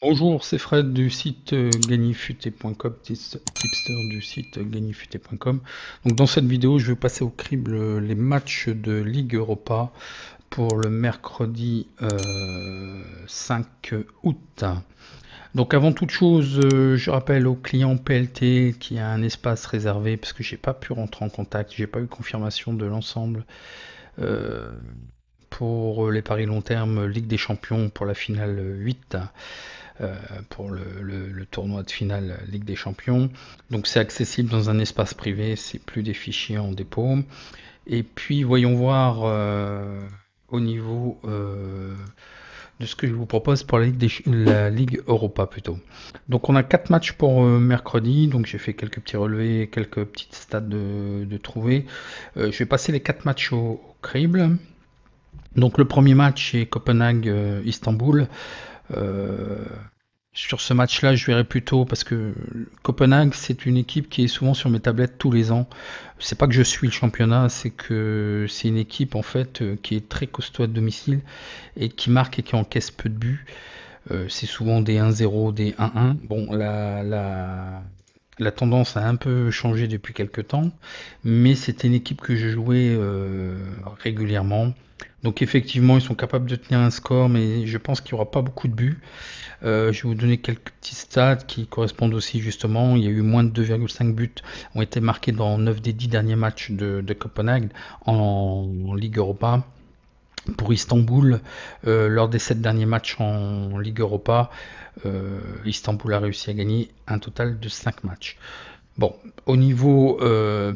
Bonjour, c'est Fred du site gagnifuté.com, tipster du site gagnifuté.com. Donc dans cette vidéo, je vais passer au crible les matchs de Ligue Europa pour le mercredi 5 août. Donc avant toute chose, je rappelle aux clients PLT qu'il y a un espace réservé parce que j'ai pas pu rentrer en contact, j'ai pas eu confirmation de l'ensemble euh, pour les paris long terme Ligue des Champions pour la finale 8. Pour le tournoi de finale Ligue des Champions. Donc c'est accessible dans un espace privé, c'est plus des fichiers en dépôt. Et puis voyons voir au niveau de ce que je vous propose pour la Ligue Europa plutôt. Donc on a 4 matchs pour mercredi, donc j'ai fait quelques petits relevés, quelques petites stats de trouver. Je vais passer les 4 matchs au crible. Donc le premier match est Copenhague-Istanbul. Euh, Sur ce match-là, je verrai plutôt parce que Copenhague, c'est une équipe qui est souvent sur mes tablettes tous les ans. C'est pas que je suis le championnat, c'est que c'est une équipe en fait qui est très costaud à domicile et qui marque et qui encaisse peu de buts. C'est souvent des 1-0, des 1-1. Bon, la tendance a un peu changé depuis quelques temps, mais c'était une équipe que je jouais régulièrement. Donc effectivement, ils sont capables de tenir un score, mais je pense qu'il n'y aura pas beaucoup de buts. Je vais vous donner quelques petits stats qui correspondent aussi justement. Il y a eu moins de 2,5 buts ont été marqués dans 9 des 10 derniers matchs de Copenhague en Ligue Europa. Pour Istanbul, lors des 7 derniers matchs en Ligue Europa, Istanbul a réussi à gagner un total de 5 matchs. Bon, au niveau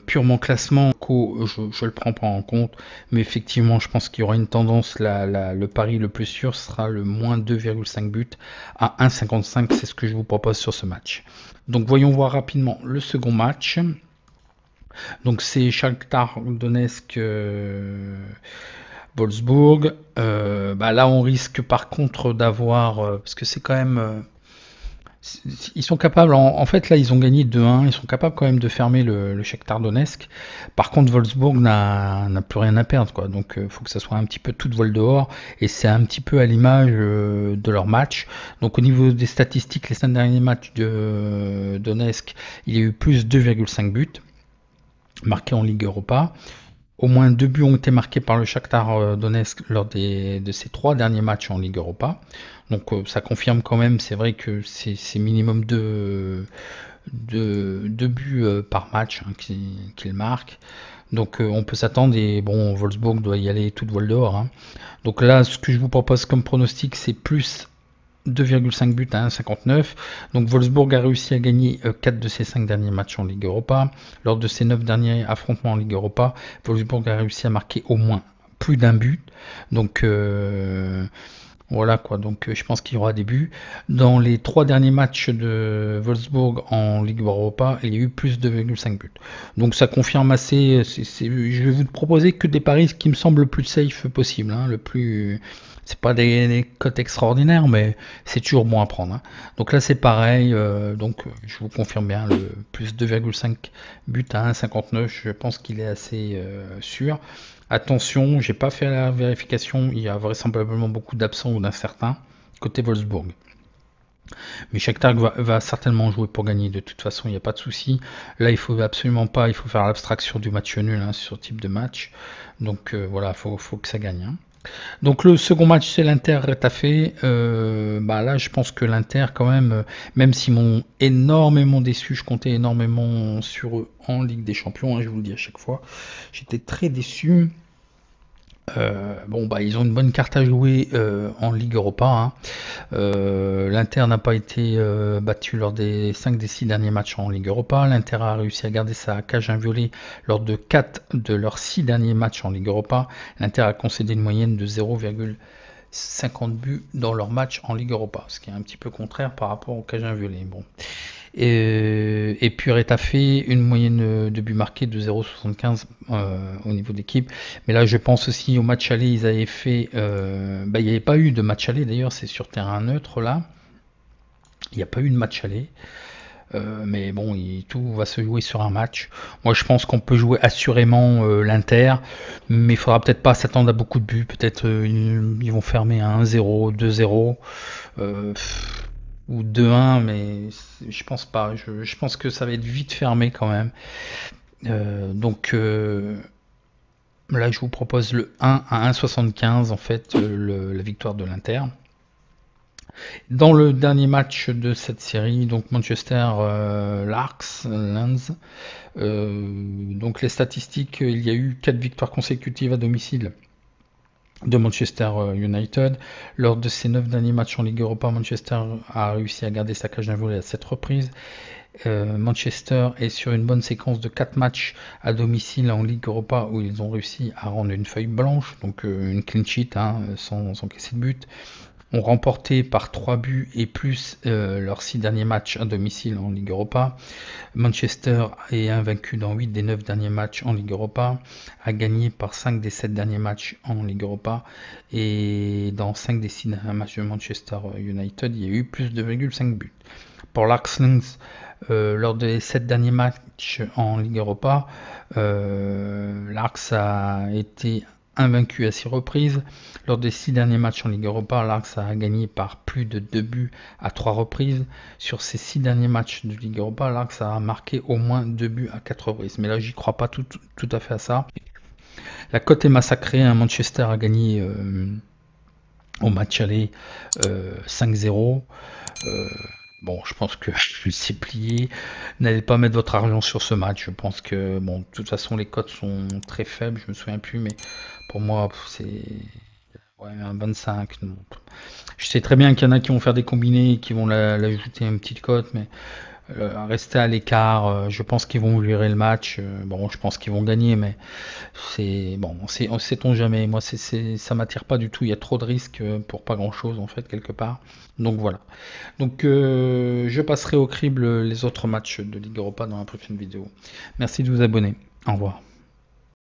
purement classement, je le prends pas en compte, mais effectivement, je pense qu'il y aura une tendance. Le pari le plus sûr sera le moins 2,5 buts à 1,55. C'est ce que je vous propose sur ce match. Donc, voyons voir rapidement le second match. Donc, c'est Shakhtar Donetsk. Wolfsburg. Là, on risque par contre d'avoir, parce que c'est quand même, ils sont capables, en fait, là, ils ont gagné 2-1, ils sont capables quand même de fermer le Shakhtar Donetsk. Par contre, Wolfsburg n'a plus rien à perdre, quoi. Donc, il faut que ça soit un petit peu tout de vol dehors, et c'est un petit peu à l'image de leur match. Donc, au niveau des statistiques, les 5 derniers matchs de Donetsk, il y a eu plus 2,5 buts marqués en Ligue Europa. Au moins 2 buts ont été marqués par le Shakhtar Donetsk lors de ces 3 derniers matchs en Ligue Europa. Donc ça confirme quand même, c'est vrai que c'est minimum 2 buts par match qu'il marque. Donc on peut s'attendre, et bon, Wolfsburg doit y aller toute voile dehors. Donc là, ce que je vous propose comme pronostic, c'est plus 2,5 buts à 1,59. Donc Wolfsburg a réussi à gagner 4 de ses 5 derniers matchs en Ligue Europa. Lors de ses 9 derniers affrontements en Ligue Europa, Wolfsburg a réussi à marquer au moins plus d'un but. Donc voilà quoi, donc je pense qu'il y aura des buts. Dans les 3 derniers matchs de Wolfsburg en Ligue Europa, il y a eu plus de 2,5 buts. Donc ça confirme assez. Je vais vous proposer que des paris qui me semblent le plus safe possible. Le plus, c'est pas des cotes extraordinaires, mais c'est toujours bon à prendre. Donc là c'est pareil. Donc je vous confirme bien le plus 2,5 buts à 1,59. Je pense qu'il est assez sûr. Attention, j'ai pas fait la vérification, il y a vraisemblablement beaucoup d'absents ou d'incertains côté Wolfsburg. Mais Shakhtar va certainement jouer pour gagner, de toute façon, il n'y a pas de souci. Là, il faut absolument pas, il faut faire l'abstraction du match nul sur ce type de match. Donc voilà, faut que ça gagne. Donc le second match, c'est l'Inter-Retafe. Là, je pense que l'Inter, quand même s'ils m'ont énormément déçu, je comptais énormément sur eux en Ligue des Champions, je vous le dis à chaque fois. J'étais très déçu. Ils ont une bonne carte à jouer en Ligue Europa. L'Inter n'a pas été battu lors des 5 des 6 derniers matchs en Ligue Europa. L'Inter a réussi à garder sa cage inviolée lors de 4 de leurs 6 derniers matchs en Ligue Europa. L'Inter a concédé une moyenne de 0,50 buts dans leurs matchs en Ligue Europa, ce qui est un petit peu contraire par rapport au cage inviolé. Bon. Et puis Retafe, une moyenne de buts marqués de 0,75 au niveau d'équipe. Mais là, je pense aussi au match aller, ils avaient fait. Il n'y avait pas eu de match aller d'ailleurs, c'est sur terrain neutre là. Il n'y a pas eu de match aller. Mais bon, tout va se jouer sur un match. Moi, je pense qu'on peut jouer assurément l'Inter, mais il faudra peut-être pas s'attendre à beaucoup de buts. Peut-être ils vont fermer à 1-0, 2-0. ou 2-1, mais je pense pas. Je pense que ça va être vite fermé quand même. Donc là, je vous propose le 1 à 1,75 en fait, la victoire de l'Inter. Dans le dernier match de cette série, donc Manchester Lens, donc les statistiques, il y a eu 4 victoires consécutives à domicile de Manchester United. Lors de ses 9 derniers matchs en Ligue Europa, Manchester a réussi à garder sa cage d'involée à 7 reprises. Manchester est sur une bonne séquence de 4 matchs à domicile en Ligue Europa où ils ont réussi à rendre une feuille blanche, donc une clean sheet sans casser de but. Ont remporté par 3 buts et plus leurs 6 derniers matchs à domicile en Ligue Europa. Manchester est invaincu dans 8 des 9 derniers matchs en Ligue Europa, a gagné par 5 des 7 derniers matchs en Ligue Europa, et dans 5 des 6 derniers matchs de Manchester United, il y a eu plus de 2,5 buts. Pour l'Ajax, lors des 7 derniers matchs en Ligue Europa, l'Ajax a été invaincu à 6 reprises. Lors des 6 derniers matchs en Ligue Europa, l'Ajax a gagné par plus de 2 buts à 3 reprises. Sur ces 6 derniers matchs de Ligue Europa, l'Ajax a marqué au moins 2 buts à 4 reprises. Mais là, j'y crois pas tout à fait à ça. La cote est massacrée. Manchester a gagné au match aller 5-0. Bon, je pense que c'est plié. N'allez pas mettre votre argent sur ce match. Je pense que, bon, de toute façon, les cotes sont très faibles. Je me souviens plus, mais pour moi, c'est ouais, un 25. Non. Je sais très bien qu'il y en a qui vont faire des combinés et qui vont l'ajouter une petite cote, mais rester à l'écart. Je pense qu'ils vont virer le match. Bon, je pense qu'ils vont gagner, mais c'est bon, on sait-on jamais. Moi, ça m'attire pas du tout. Il y a trop de risques pour pas grand-chose en fait quelque part. Donc voilà. Donc je passerai au crible les autres matchs de Ligue Europa dans la prochaine vidéo. Merci de vous abonner. Au revoir.